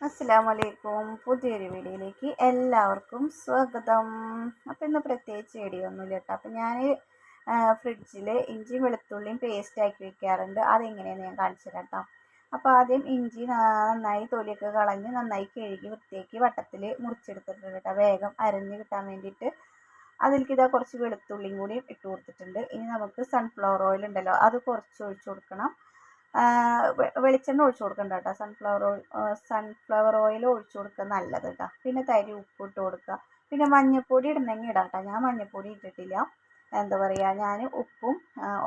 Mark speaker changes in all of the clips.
Speaker 1: അസ്സലാമലൈക്കും. പുതിയൊരു വീഡിയോയിലേക്ക് എല്ലാവർക്കും സ്വാഗതം. അപ്പം ഇന്ന് പ്രത്യേകിച്ച് വീഡിയോ ഒന്നുമില്ല കേട്ടോ. അപ്പം ഞാൻ ഫ്രിഡ്ജിൽ ഇഞ്ചി വെളുത്തുള്ളിയും പേസ്റ്റ് ആക്കി വെക്കാറുണ്ട്. അതെങ്ങനെയാണെന്ന് ഞാൻ കാണിച്ചു തരാം കേട്ടോ. അപ്പോൾ ആദ്യം ഇഞ്ചി നന്നായി തൊലിയൊക്കെ കളഞ്ഞ് നന്നായി കഴുകി വൃത്തിയാക്കി വട്ടത്തിൽ മുറിച്ചെടുത്തിട്ടുണ്ട് കേട്ടോ, വേഗം അരഞ്ഞ് കിട്ടാൻ വേണ്ടിയിട്ട്. അതിലേക്ക് ഇതാ കുറച്ച് വെളുത്തുള്ളിയും കൂടി ഇട്ട് കൊടുത്തിട്ടുണ്ട്. ഇനി നമുക്ക് സൺഫ്ലവർ ഓയിൽ ഉണ്ടല്ലോ, അത് കുറച്ച് ഒഴിച്ചു കൊടുക്കണം. വെളിച്ചെണ്ണ ഒഴിച്ചു കൊടുക്കണ്ട കേട്ടോ, സൺഫ്ലവർ ഓയിൽ ഒഴിച്ചു കൊടുക്കുക നല്ലത് കേട്ടോ. പിന്നെ തരി ഉപ്പ് ഇട്ട് കൊടുക്കുക. പിന്നെ മഞ്ഞൾപ്പൊടി ഇടണമെങ്കിൽ ഇടാം കേട്ടോ. ഞാൻ മഞ്ഞൾപ്പൊടി ഇട്ടിട്ടില്ല. എന്താ പറയുക, ഞാൻ ഉപ്പും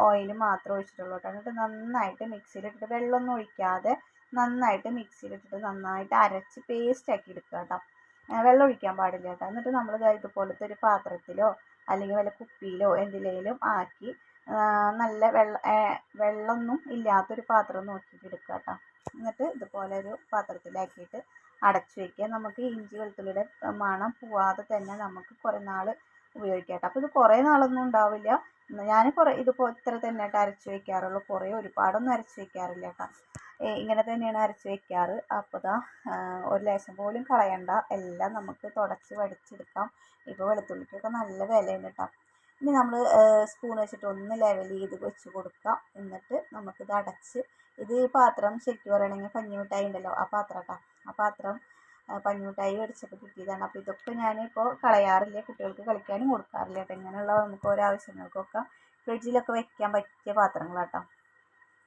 Speaker 1: ഓയിലും മാത്രമേ ഒഴിച്ചിട്ടുള്ളൂ കേട്ടോ. എന്നിട്ട് നന്നായിട്ട് മിക്സിയിലിട്ടിട്ട് വെള്ളമൊന്നും ഒഴിക്കാതെ നന്നായിട്ട് മിക്സിയിലിട്ടിട്ട് നന്നായിട്ട് അരച്ച് പേസ്റ്റ് ആക്കി എടുക്കുക കേട്ടോ. വെള്ളം ഒഴിക്കാൻ പാടില്ല കേട്ടോ. എന്നിട്ട് നമ്മൾ ഇതുപോലത്തെ ഒരു പാത്രത്തിലോ അല്ലെങ്കിൽ വല്ല കുപ്പിയിലോ എന്തിലേലും ആക്കി നല്ല വെള്ളമൊന്നും ഇല്ലാത്തൊരു പാത്രം നോക്കിയിട്ട് എടുക്കുക കേട്ടോ. എന്നിട്ട് ഇതുപോലെ ഒരു പാത്രത്തിലാക്കിയിട്ട് അടച്ചു വയ്ക്കുക. നമുക്ക് ഇഞ്ചി വെളുത്തുള്ളിയുടെ മണം പോവാതെ തന്നെ നമുക്ക് കുറേ നാൾ ഉപയോഗിക്കാം കേട്ടോ. അപ്പോൾ ഇത് കുറേ നാളൊന്നും ഉണ്ടാവില്ല. ഞാൻ ഇതിപ്പോൾ ഇത്ര തന്നെ കേട്ടോ അരച്ച് വയ്ക്കാറുള്ളൂ. ഒരുപാടൊന്നും അരച്ച് വയ്ക്കാറില്ല കേട്ടോ. ഇങ്ങനെ തന്നെയാണ് അരച്ച് വയ്ക്കാറ്. അപ്പോൾ ഇതാ ഒരു ലേശം പോലും കളയണ്ട, എല്ലാം നമുക്ക് തുടച്ച് വടിച്ചെടുക്കാം. ഇപ്പോൾ വെളുത്തുള്ളിക്കൊക്കെ നല്ല വിലയുണ്ട് കേട്ടോ. ഇനി നമ്മൾ സ്പൂൺ വെച്ചിട്ട് ഒന്ന് ലെവൽ ചെയ്ത് വെച്ച് കൊടുക്കാം. എന്നിട്ട് നമുക്കിത് അടച്ച്, ഇത് ഈ പാത്രം ശരിക്കും പറയുകയാണെങ്കിൽ പഞ്ഞിമിഠായി ഉണ്ടല്ലോ ആ പാത്രം കേട്ടോ. ആ പാത്രം പഞ്ഞിമിഠായി മേടിച്ചപ്പോൾ കിട്ടിയതാണ്. അപ്പോൾ ഇതൊക്കെ ഞാനിപ്പോൾ കളയാറില്ല, കുട്ടികൾക്ക് കളിക്കാനും കൊടുക്കാറില്ല കേട്ടോ. ഇങ്ങനെയുള്ള നമുക്ക് ഓരോ ആവശ്യങ്ങൾക്കൊക്കെ ഫ്രിഡ്ജിലൊക്കെ വെക്കാൻ പറ്റിയ പാത്രങ്ങളാട്ടോ.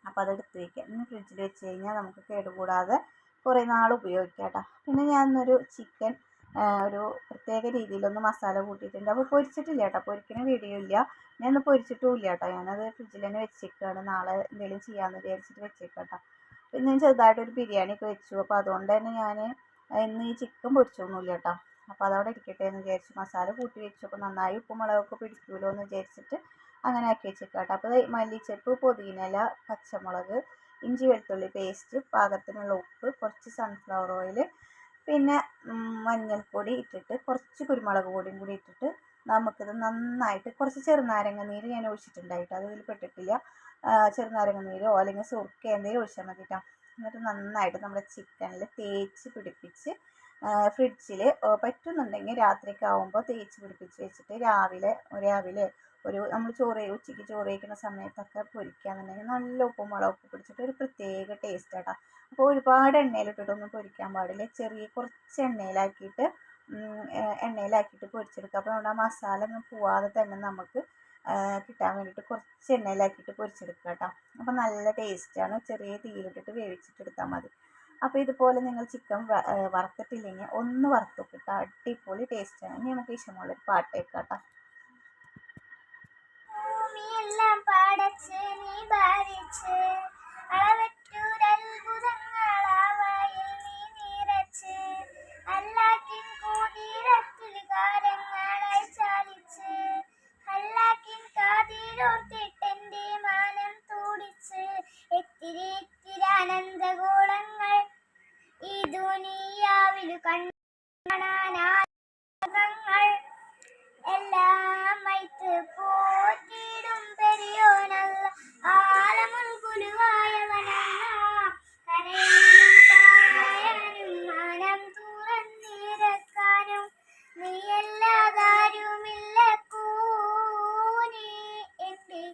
Speaker 1: അപ്പോൾ അതെടുത്ത് വയ്ക്കാം. ഇനി ഫ്രിഡ്ജിൽ വെച്ച് കഴിഞ്ഞാൽ നമുക്ക് കേടുകൂടാതെ കുറേ നാൾ ഉപയോഗിക്കാം കേട്ടോ. പിന്നെ ഞാനൊരു ചിക്കൻ ഒരു പ്രത്യേക രീതിയിലൊന്ന് മസാല കൂട്ടിയിട്ടുണ്ട്. അപ്പോൾ പൊരിച്ചിട്ടില്ല കേട്ടോ, പൊരിക്കുന്ന വീഡിയോ ഇല്ല. ഞാനൊന്ന് പൊരിച്ചിട്ടും ഇല്ല കേട്ടോ. ഞാനത് ഫ്രിഡ്ജിൽ തന്നെ വെച്ചേക്കാണ്, നാളെ എന്തെങ്കിലും ചെയ്യാമെന്ന് വിചാരിച്ചിട്ട് വെച്ചേക്കാം കേട്ടോ. പിന്നെ ഞാൻ ചെറുതായിട്ടൊരു ബിരിയാണിയൊക്കെ വെച്ചു. അപ്പോൾ അതുകൊണ്ട് തന്നെ ഞാൻ ഇന്ന് ഈ ചിക്കൻ പൊരിച്ചൊന്നുമില്ല കേട്ടോ. അപ്പോൾ അതവിടെ ഇരിക്കട്ടെ എന്ന് വിചാരിച്ചു. മസാല കൂട്ടി വെച്ചു. അപ്പോൾ നന്നായി ഉപ്പും മുളകൊക്കെ പിടിക്കുമല്ലോ എന്ന് വിചാരിച്ചിട്ട് അങ്ങനെ ആക്കി വെച്ചേക്കാം കേട്ടോ. അപ്പോൾ മല്ലിച്ചപ്പ്, പുതിനയില, പച്ചമുളക്, ഇഞ്ചി വെളുത്തുള്ളി പേസ്റ്റ്, പാകത്തിനുള്ള ഉപ്പ്, കുറച്ച് സൺഫ്ലവർ ഓയിൽ, പിന്നെ മഞ്ഞൾപ്പൊടി ഇട്ടിട്ട് കുറച്ച് കുരുമുളക് പൊടിയും കൂടി ഇട്ടിട്ട് നമുക്കിത് നന്നായിട്ട് കുറച്ച് ചെറുനാരങ്ങ നീര് ഞാൻ ഒഴിച്ചിട്ടുണ്ടായിട്ട് അത് ഇതിൽ പെട്ടിട്ടില്ല. ചെറുനാരങ്ങ നീരോ അല്ലെങ്കിൽ സുർക്ക എന്തെങ്കിലും ഒഴിച്ചാൽ മതി കേട്ടോ. എന്നിട്ട് നന്നായിട്ട് നമ്മുടെ ചിക്കനിൽ തേച്ച് പിടിപ്പിച്ച് ഫ്രിഡ്ജിൽ പറ്റുന്നുണ്ടെങ്കിൽ രാത്രിയൊക്കെ ആകുമ്പോൾ തേച്ച് പിടിപ്പിച്ച് വെച്ചിട്ട് രാവിലെ ഒരു നമ്മൾ ഉച്ചയ്ക്ക് ചോറ് കഴിക്കുന്ന സമയത്തൊക്കെ പൊരിക്കുകയാണെന്നുണ്ടെങ്കിൽ നല്ല ഉപ്പും മുളകൊക്കെ പിടിച്ചിട്ട് ഒരു പ്രത്യേക ടേസ്റ്റ് കേട്ടോ. അപ്പോൾ ഒരുപാട് എണ്ണയിലിട്ടിട്ടൊന്നും പൊരിക്കാൻ പാടില്ല, കുറച്ച് എണ്ണയിലാക്കിയിട്ട് പൊരിച്ചെടുക്കുക. അപ്പോൾ നമ്മുടെ ആ മസാല ഒന്നും പോവാതെ തന്നെ നമുക്ക് കിട്ടാൻ വേണ്ടിയിട്ട് കുറച്ച് എണ്ണയിലാക്കിയിട്ട് പൊരിച്ചെടുക്കുക കേട്ടോ. അപ്പോൾ നല്ല ടേസ്റ്റാണ്. ചെറിയ തീയിലിട്ടിട്ട് വേവിച്ചിട്ടെടുത്താൽ മതി. അപ്പോൾ ഇതുപോലെ നിങ്ങൾ ചിക്കൻ വറുത്തിട്ടില്ലെങ്കിൽ ഒന്ന് വറുത്തിട്ട് അടിപൊളി ടേസ്റ്റാണ്. ഇനി നമുക്ക് ഇഷ്ടമുള്ളൊരു പാട്ട് കേൾക്കാം കേട്ടോ.
Speaker 2: ഭൂമിയെല്ലാം പാടച്ച് നീ ഭാരിച്ച് അളവറ്റൂരത്ഭുതങ്ങളാവായിൽ നീ നിറച്ച് അല്ലാക്കിൻ കൂതിരത്തിൽ കാരങ്ങളായി ചാലിച്ച് അല്ലാക്കിൻ കാതിരോർത്തിട്ടെന്റെ മാനം തൂടിച്ച് എത്തിരി ആനന്ദഗോളങ്ങൾ ഈ ദുനിയാവിലു കാണാനാങ്ങൾ എല്ലാം മൈത്ത് പോറ്റിടും പെരിയോനല്ല ആലമുൽ കുലുവായവനല്ല കരയാനും പായാനും മാനം തുറന്നിരക്കാനും നീയല്ലാതാരുമില്ല കൂനി എന്റെ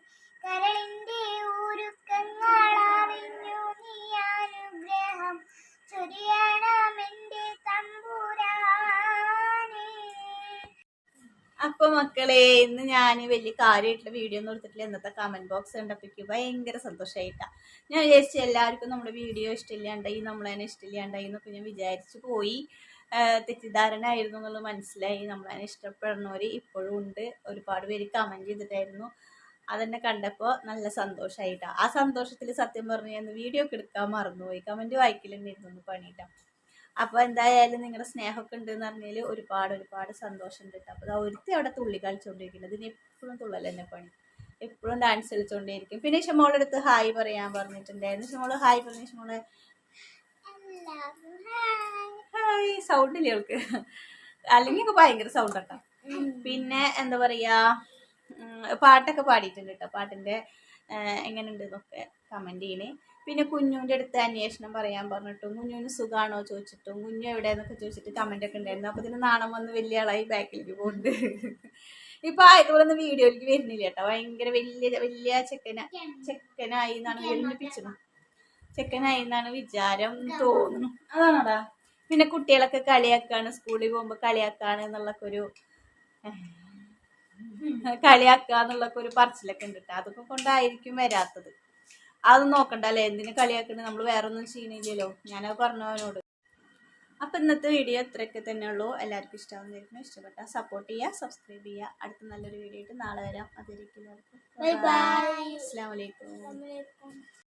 Speaker 2: കരളിന്റെ ഊരുക്കങ്ങളറിഞ്ഞു നീ അനുഗ്രഹം ചൊരിയണമെന്റെ തമ്പുരാനേ.
Speaker 1: അപ്പൊ മക്കളെ, ഇന്ന് ഞാൻ വലിയ കാര്യമായിട്ടുള്ള വീഡിയോ ഒന്നും എടുത്തിട്ടില്ല. ഇന്നത്തെ കമന്റ് ബോക്സ് കണ്ടപ്പോഴേക്ക് ഭയങ്കര സന്തോഷമായിട്ടാ. ഞാൻ വിചാരിച്ചു എല്ലാവർക്കും നമ്മുടെ വീഡിയോ ഇഷ്ടമില്ലാണ്ടായി, നമ്മളതിനെ ഇഷ്ടമില്ലാണ്ടായി എന്നൊക്കെ ഞാൻ വിചാരിച്ചു പോയി. തെറ്റിദ്ധാരണ ആയിരുന്നു എന്നുള്ളത് മനസ്സിലായി. നമ്മളതിനെ ഇഷ്ടപ്പെടുന്നവർ ഇപ്പോഴും ഉണ്ട്. ഒരുപാട് പേര് കമന്റ് ചെയ്തിട്ടായിരുന്നു. അതെന്നെ കണ്ടപ്പോൾ നല്ല സന്തോഷമായിട്ടാ. ആ സന്തോഷത്തിൽ സത്യം പറഞ്ഞു ഞാൻ വീഡിയോ ഒക്കെ എടുക്കാൻ മറന്നുപോയി. കമന്റ് വായിക്കലുണ്ടായിരുന്നു പണിയിട്ടാ. അപ്പോൾ എന്തായാലും നിങ്ങളുടെ സ്നേഹമൊക്കെ ഉണ്ടെന്ന് പറഞ്ഞാൽ ഒരുപാട് സന്തോഷമുണ്ട് കേട്ടോ. അപ്പോൾ ഒരുത്തി അവിടെ തുള്ളി കളിച്ചുകൊണ്ടിരിക്കുന്നത്. ഇതിന് എപ്പോഴും തുള്ളൽ തന്നെ പണി, എപ്പോഴും ഡാൻസ് കളിച്ചുകൊണ്ടേയിരിക്കും. പിന്നെ ഷമോളുടെ അടുത്ത് ഹായ് പറയാൻ പറഞ്ഞിട്ടുണ്ടായിരുന്നു. ഷമോള് ഹായ് പറഞ്ഞു. ഷമോള് ഹായ് സൗണ്ട് ഇല്ലേ അവൾക്ക്? അല്ലെങ്കിൽ ഒക്കെ ഭയങ്കര സൗണ്ട് കേട്ടോ. പിന്നെ എന്താ പറയാ, പാട്ടൊക്കെ പാടിയിട്ടുണ്ട് കേട്ടോ. പാട്ടിൻ്റെ എങ്ങനെയുണ്ട് എന്നൊക്കെ കമൻറ്റ് ചെയ്യണേ. പിന്നെ കുഞ്ഞുവിൻ്റെ അടുത്ത് അന്വേഷണം പറയാൻ പറഞ്ഞിട്ടും കുഞ്ഞുവിന് സുഖമാണോ ചോദിച്ചിട്ടും കുഞ്ഞു എവിടെയെന്നൊക്കെ ചോദിച്ചിട്ട് കമൻ്റൊക്കെ ഉണ്ടായിരുന്നു. അപ്പോൾ ഇതിന് നാണം വന്ന് വലിയ ആളായി ബാക്കിലേക്ക് പോകുന്നുണ്ട്. ഇപ്പം ആയതുപോലെ വീഡിയോയിലേക്ക് വരുന്നില്ല കേട്ടോ. ഭയങ്കര വലിയ ചെക്കനായി എന്നാണ് ജന്മിപ്പിച്ചത്. ചെക്കനായി എന്നാണ് വിചാരം തോന്നുന്നു. അതാണോടാ. പിന്നെ കുട്ടികളൊക്കെ കളിയാക്കാണ്, സ്കൂളിൽ പോകുമ്പോൾ കളിയാക്കാണ് എന്നുള്ളൊക്കെ ഒരു പറച്ചിലൊക്കെ ഉണ്ട് കേട്ടോ. അതൊക്കെ കൊണ്ടായിരിക്കും വരാത്തത്. അതൊന്നും നോക്കണ്ട അല്ലേ, എന്തിനു കളിയാക്കണേ, നമ്മൾ വേറെ ഒന്നും ചെയ്യണില്ലല്ലോ. ഞാനത് പറഞ്ഞവനോട്. അപ്പം ഇന്നത്തെ വീഡിയോ ഇത്രയൊക്കെ തന്നെ ഉള്ളൂ. എല്ലാവർക്കും ഇഷ്ടമാവുന്നതായിരിക്കും. ഇഷ്ടപ്പെട്ടാൽ സപ്പോർട്ട് ചെയ്യുക, സബ്സ്ക്രൈബ് ചെയ്യുക. അടുത്ത നല്ലൊരു വീഡിയോ ആയിട്ട് നാളെ വരാം. അതിരിക്കും. അസ്സലാമു അലൈക്കും.